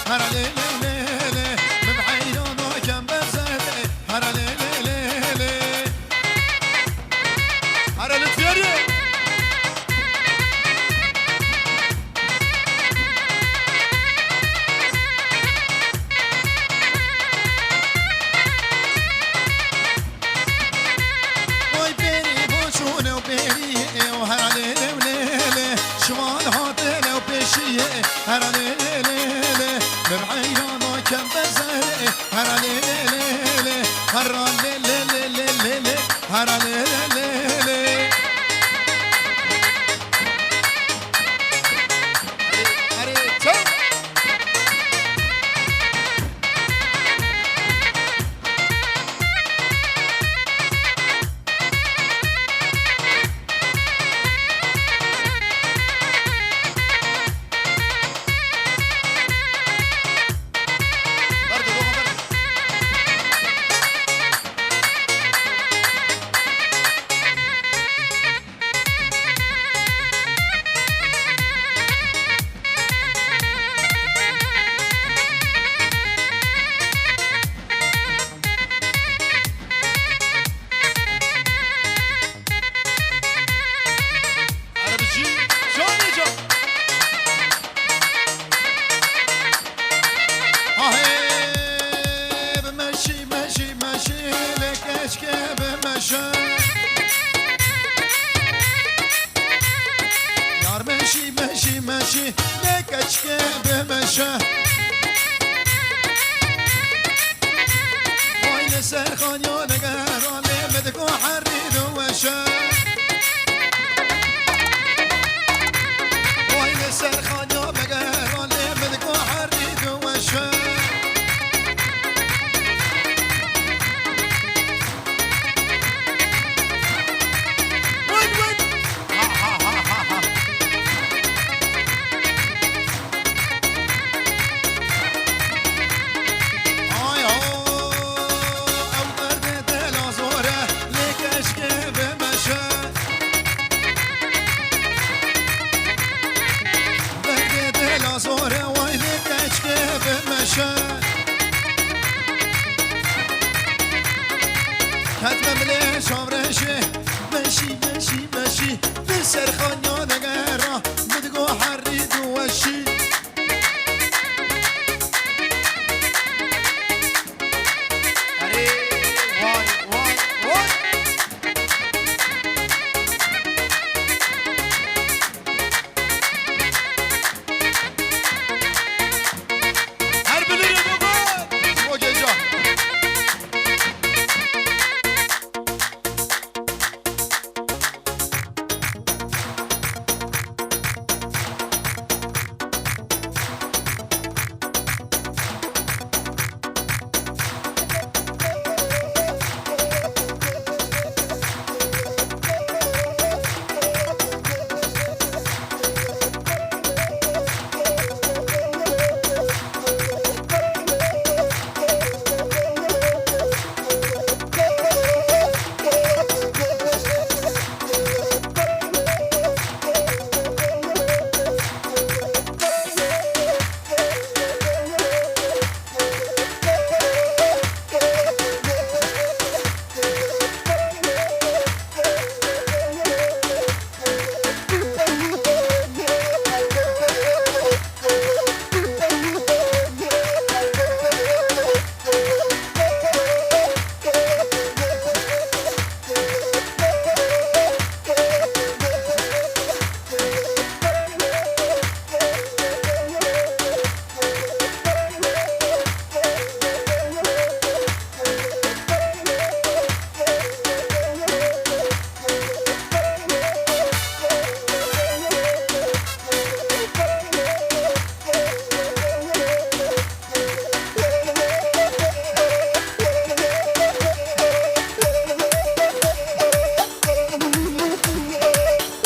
هرا ليلي ليلي ببعيرانو كم بزهدي هرا ليلي ليلي هرا لتفيري شمال هاتل و پیشیه هر لیله لیله ببعیرانو کم بزهره هر لیله لیله هر لیله لیله هر لیله لیله ماشي لكشك بمشى وين سرخان يا نقران لمدكو حريد وشا وين سرخان يا نقران لمدكو حريد وشا حتما مليش عمرشي ماشي ماشي ماشي بسر خانيا نقرا بدقو حريد وشي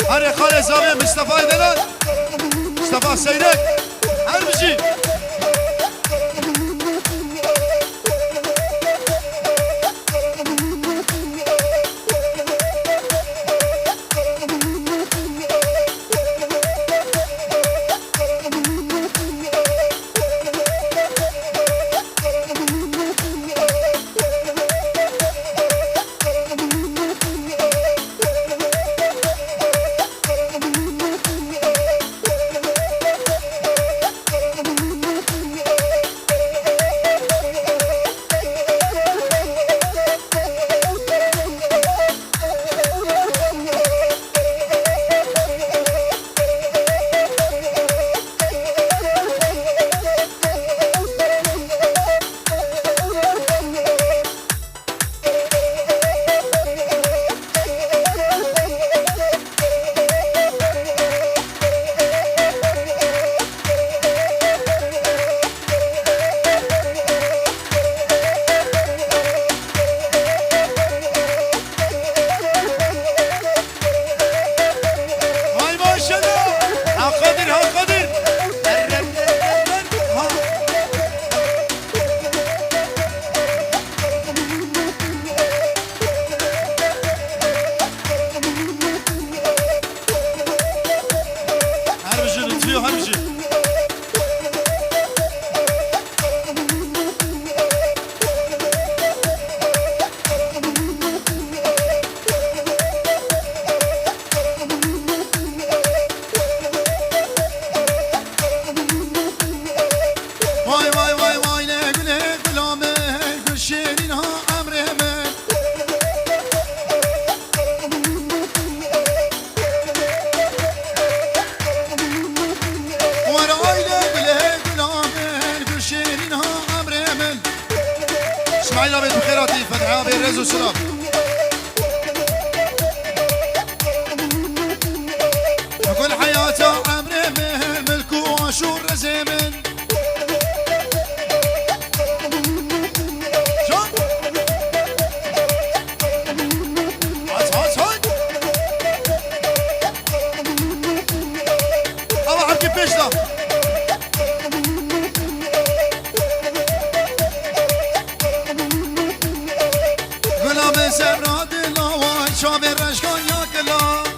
هر خال زاویه مصطفی دلال مصطفی سیرک هر بشی اسماعيل عبيد بخيراتي فتحي عبيد رزو سلام كل حياته عمري به ملك واشور رزيمن شون هات الله عم كيفاش لا غلام سراد الله شاب رشكان ياكلا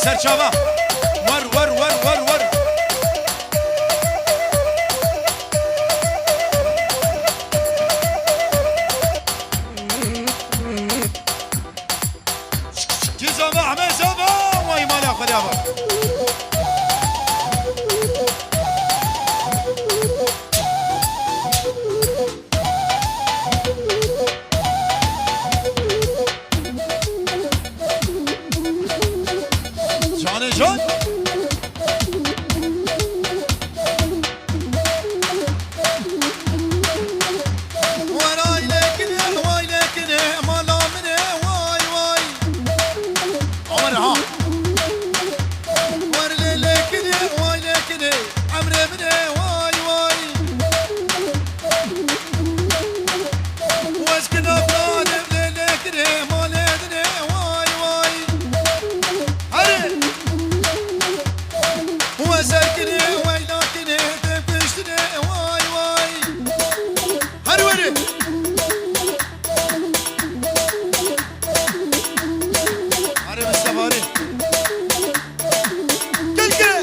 serçava var Gizama Ahmet Zama vay mala khaliaba Can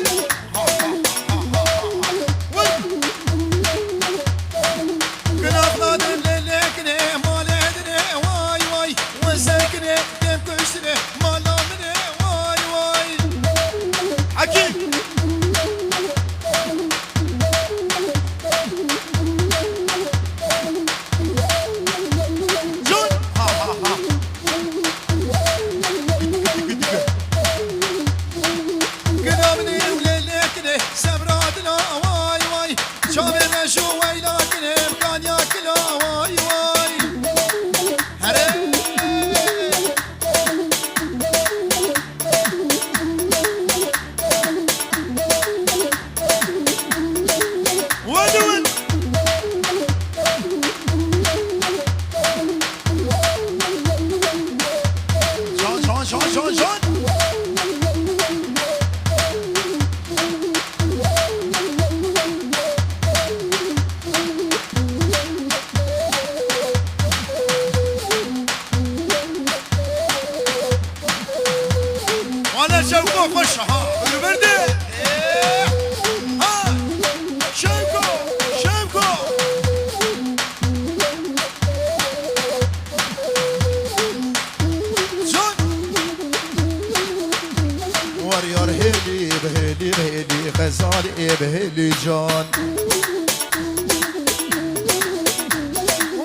مرجان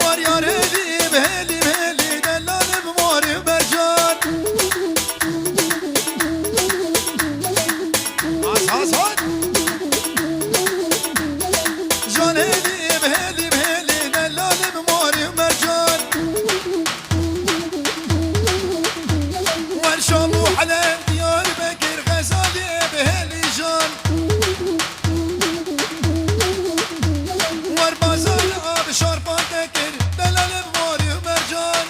وریار هلی بهلی بهلی دلال بماری مرجان آسان جان هلی بهلی بهلی دلال بماری مرجان ورشامو على ديار بكر غزالي بهلي جان وربازال اب شربان بكر دلال بماري مرجان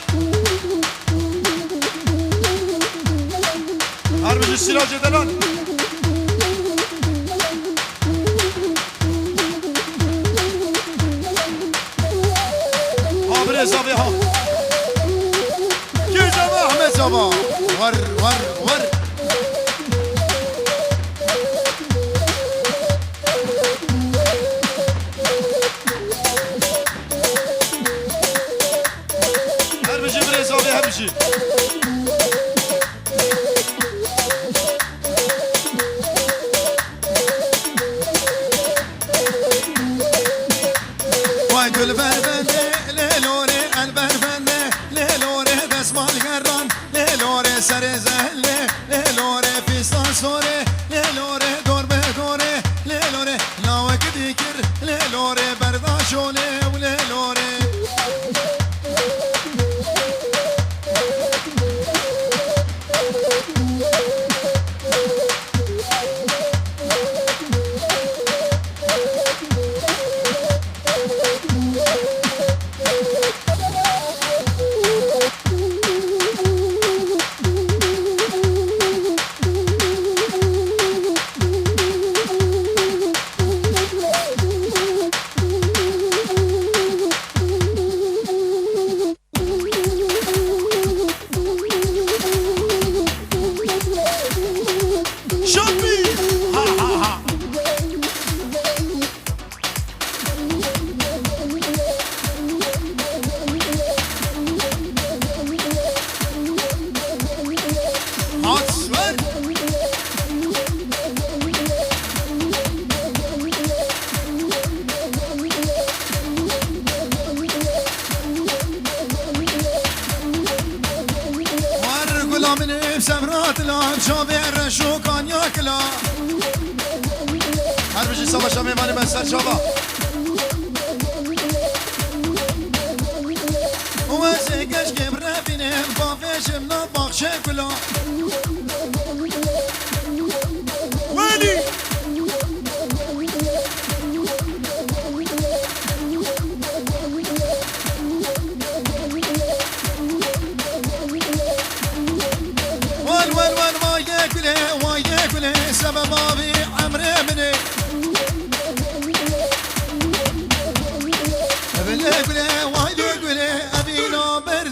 هربج السراج دلال عبر زابيها كي جماعة احمد زبا ور ور ور هربجي بريزابي هربجي وايد البربندة ليلوري البربندة ليلوري دسمال قران ليلوري سر زهلة ليلوري فيستان سوري ليلوري دور بدوري ليلوري لاوك ديكر ليلوري برداشولي وليلوري من سمرات لام شابر شو كان ياكلا هربجي صبا شامي ماني بسر شابا وزيكش كبر بينهم بافيش منطبخ شكلا ويلي سبب ابي عمري مني بلي وايد ابي نابر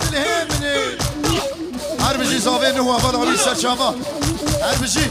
مني هربجي صافين هو فضل علي السرشابه هربجي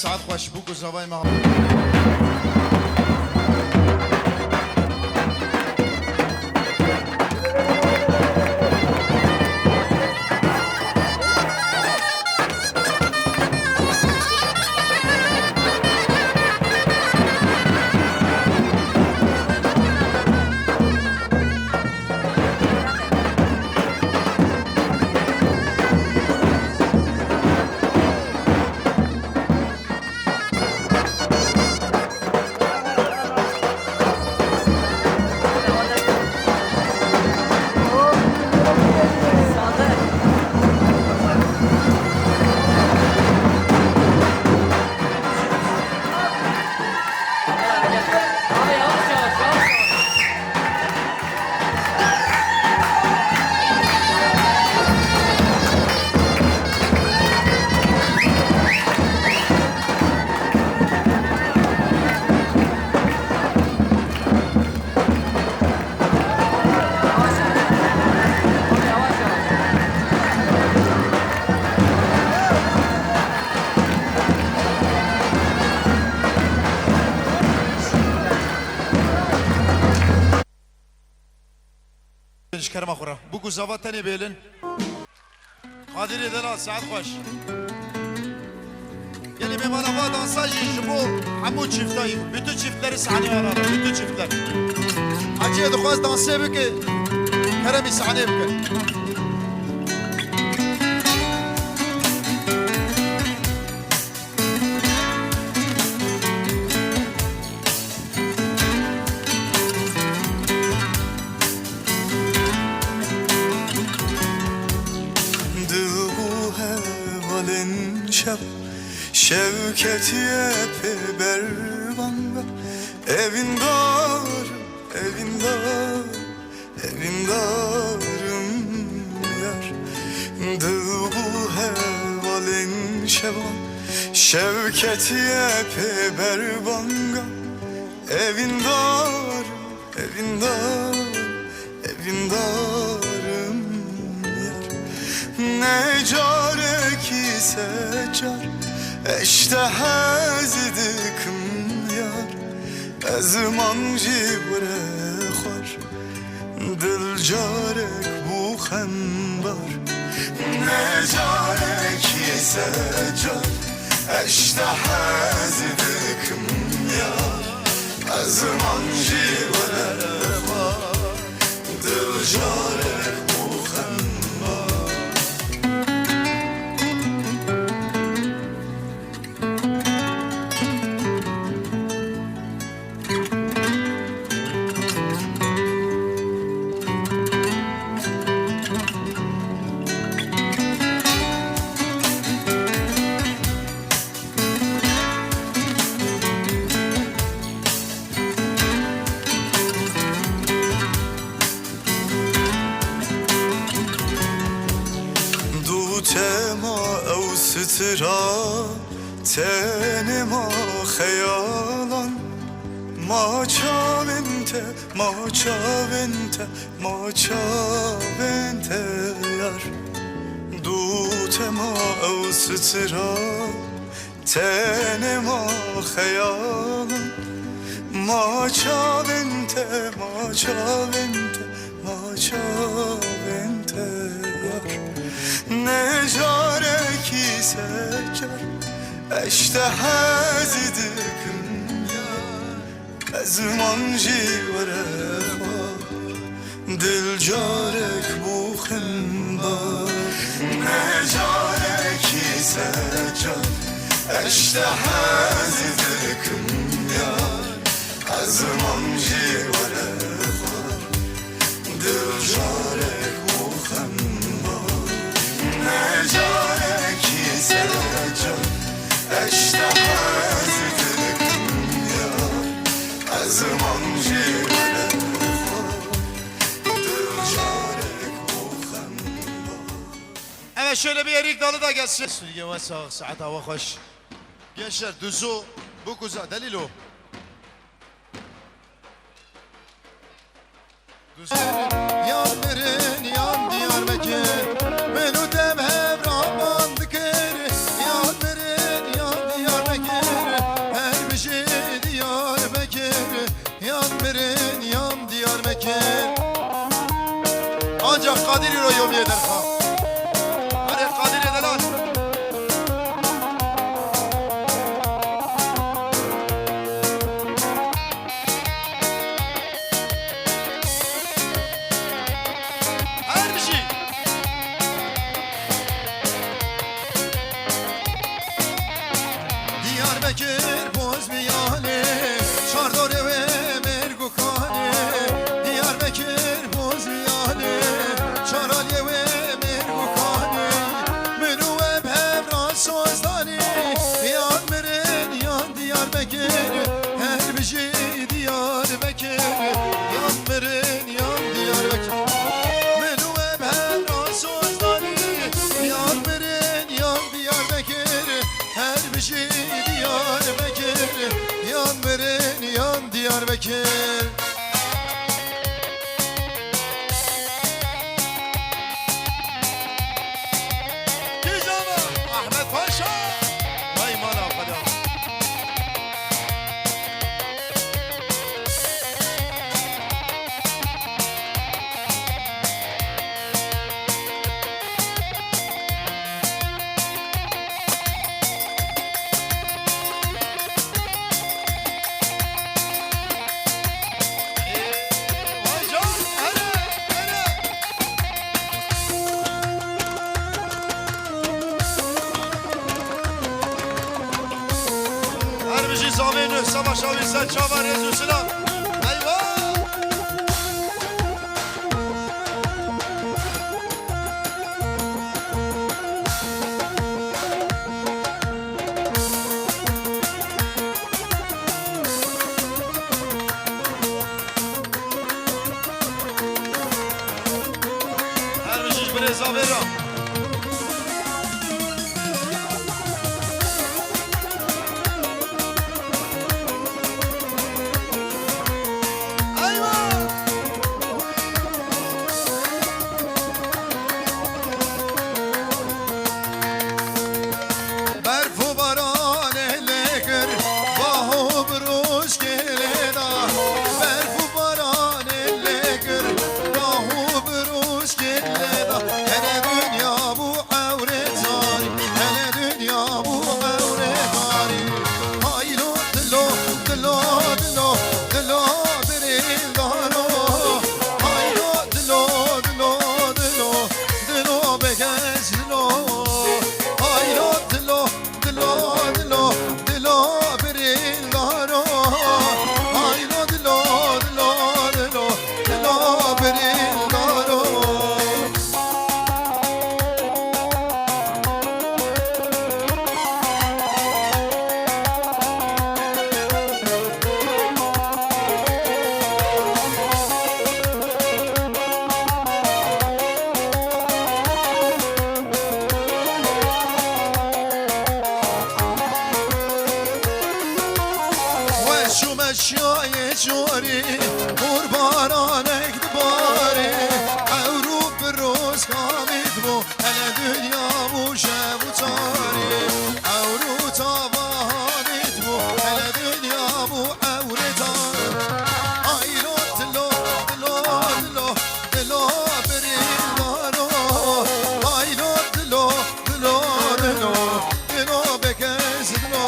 ساعت خوش بو گزاوای ما كرم أخرى بوكو زافات تاني بيلن قادر يدنا ساعد خوش يلي بمانا فادان ساجي جبو حمود شفتاي بيتو شفتلر سعني وانا بيتو شفتلر حاجي دخواز دانسي بك كرمي سعني بك Şevketiye bervanga evin dar, evin dar, evin darım yar. Dı bu hevalin şevan Şevketiye bervanga evin dar, evin dar, evin darım yar. Ne care ki secar eşte hezidikim yar ezman cibre xar dil carek bu xembar ne carek secar eşte hezidikim yar ezman cibre xar dil carek bu xembar. سترا تنما خیالان ما چاونته ما چاونته ما چاونته یار دوت ما او سترا تنما خیالان ما چاونته ما چاونته ما چاونته یار نجاره کی secar eşte hezidikim ya ezman civare var dil carek bu xembar ne carek secar eşte hezidikim ya ezman civare var dil carek bu xembar ne carek secar eşte hezidikim ya ezman civare var dil carek bu xembar. Evet şöyle bir erik dalı da gelsin. Yavaş saat hava hoş. Gençler düzü bu güzel delil o. Yan verin yan Diyarbakır Menü dev hevraman dikir Yan verin yan Diyarbakır yan mirin yan Diyarbakır. Ancak Kadir'i royum yeder ha. Hadi Kadir'i de lan. Her bir şey. Diyarbakır boz bir yane, çardor eve mergu kane. Diyarbakır boz bir yane, çaral eve mergu kane. Menü ev hevran sözdani, yan merin yan Diyarbakır. Her bir şey Diyarbakır, yan merin yan Diyarbakır. Menü ev hevran sözdani, yan merin yan Diyarbakır. Her bir şey Diyarbakır, yan verin yan Diyarbakır. Gizama Ahmet Paşa. Vay mana kadar. Vay can, hele, hele. Her bir şey zameni, savaş abilsen çavar yazıyorsuna. Eyvah! Her bir şey bir zameni. Eyvah! برف و باران لگر باهو بروش گلدا برف و باران لگر باهو بروش گلدا hele dünya bu avretari hele dünya bu avretari haylo dilo dilo dilo dilo berildano haylo dilo dilo dilo dilo begez dilo haylo dilo dilo dilo dilo berildano haylo dilo dilo dilo dilo berildano وشو مشای جوری قربانانک دباری عروب روز کامید بو هل دنیا بو شب و تاری عروب تابانید بو هل دنیا بو عورتان آیلو دلو دلو دلو دلو بریدارو آیلو دلو دلو دلو دلو بکز دلو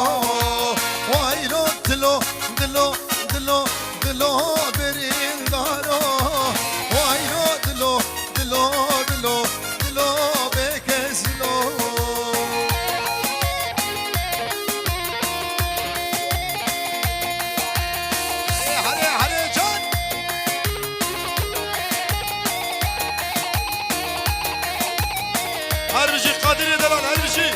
آیلو دلو دلو دلو دلو برindaro وایلو دلو دلو دلو دلو بکزلو هره هره جان هر bir şey Kadir eder lan her bir şey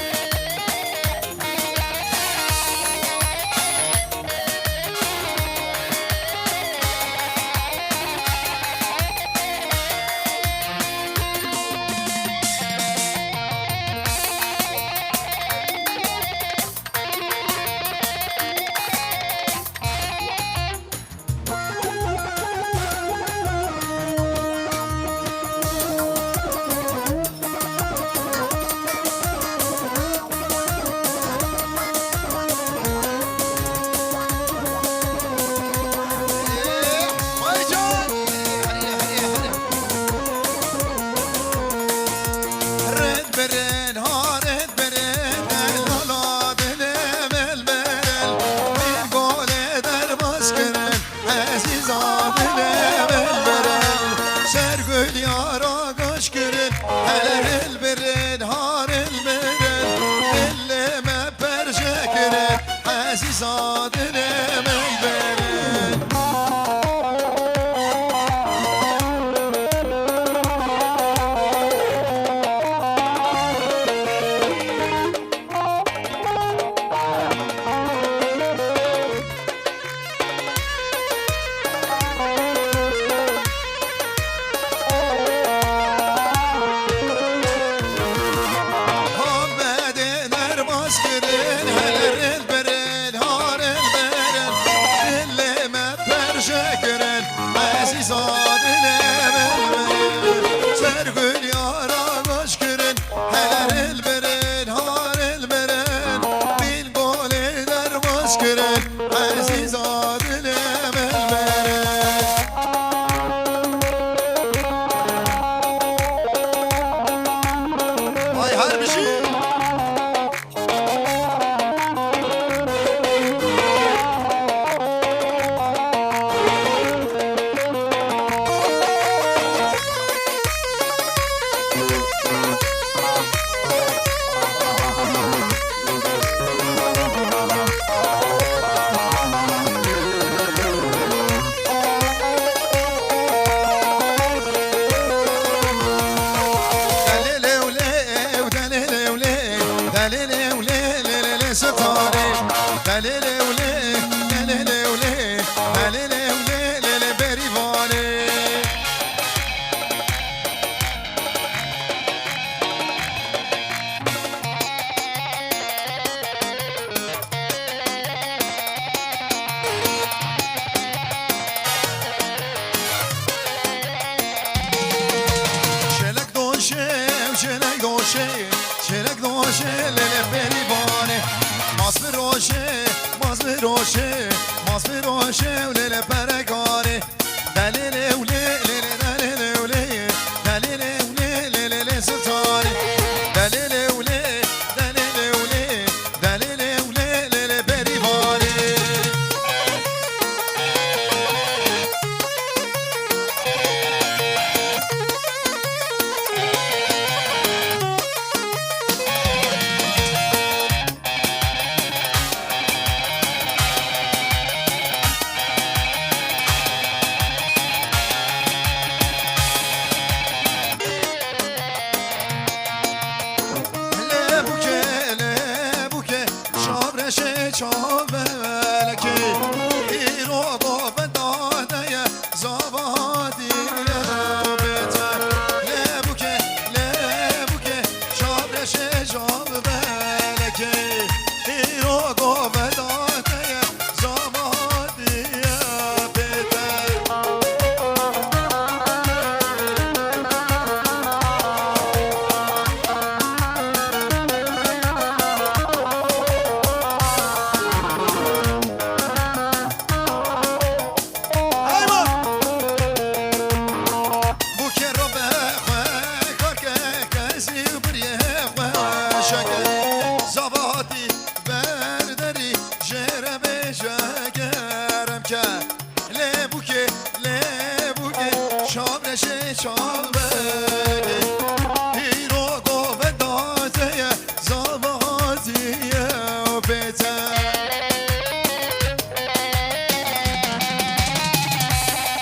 عزیزان دلم برن سرگل یارا گوش کرن هل برن هارل برن دلم پرشه کرن عزیزان دلم برن چلک دوشه لیل بریبانه ماس بروشه و لیل پرگاره دلیل اوله دلیل اوله دلیل اوله لیل ستاره دلیل اوله دلیل اوله دلیل اوله لیل بریبانه le buke şabre